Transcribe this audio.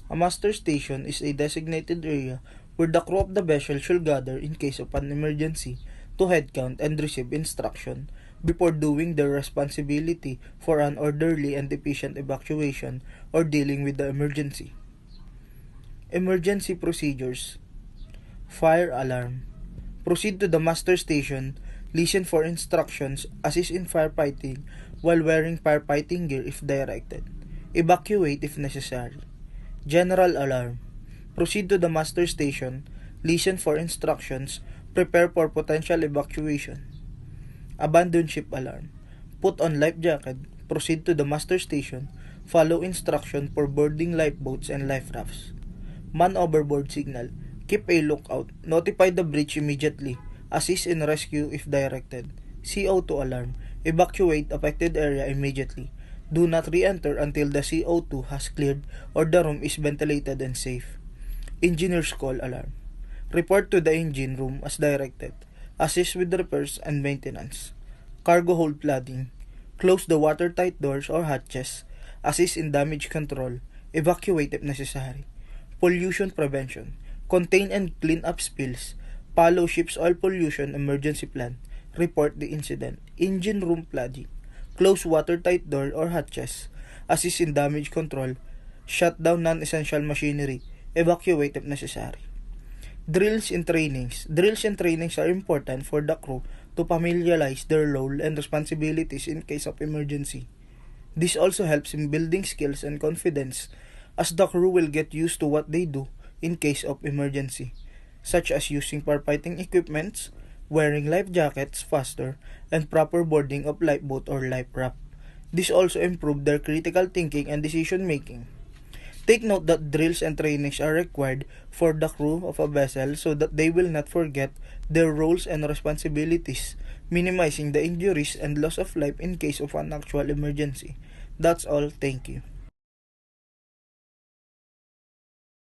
A muster station is a designated area where the crew of the vessel should gather in case of an emergency to head count and receive instruction before doing their responsibility for an orderly and efficient evacuation or dealing with the emergency. Emergency procedures. Fire alarm. Proceed to the muster station, listen for instructions, assist in firefighting while wearing firefighting gear if directed. Evacuate if necessary. General alarm. Proceed to the muster station, listen for instructions, prepare for potential evacuation. Abandon ship alarm. Put on life jacket, proceed to the muster station, follow instruction for boarding lifeboats and life rafts. Man overboard signal. Keep a lookout. Notify the bridge immediately. Assist in rescue if directed. CO2 alarm. Evacuate affected area immediately. Do not re-enter until the CO2 has cleared or the room is ventilated and safe. Engineer's call alarm. Report to the engine room as directed. Assist with repairs and maintenance. Cargo hold flooding. Close the watertight doors or hatches. Assist in damage control. Evacuate if necessary. Pollution prevention. Contain and clean up spills. Follow ship's oil pollution emergency plan. Report the incident. Engine room flooding. Close watertight door or hatches. Assist in damage control. Shut down non-essential machinery. Evacuate if necessary. Drills and trainings. Drills and trainings are important for the crew to familiarize their role and responsibilities in case of emergency. This also helps in building skills and confidence as the crew will get used to what they do in case of emergency, such as using firefighting equipments, wearing life jackets faster, and proper boarding of lifeboat or life raft. This also improves their critical thinking and decision making. Take note that drills and trainings are required for the crew of a vessel so that they will not forget their roles and responsibilities, minimizing the injuries and loss of life in case of an actual emergency. That's all. Thank you.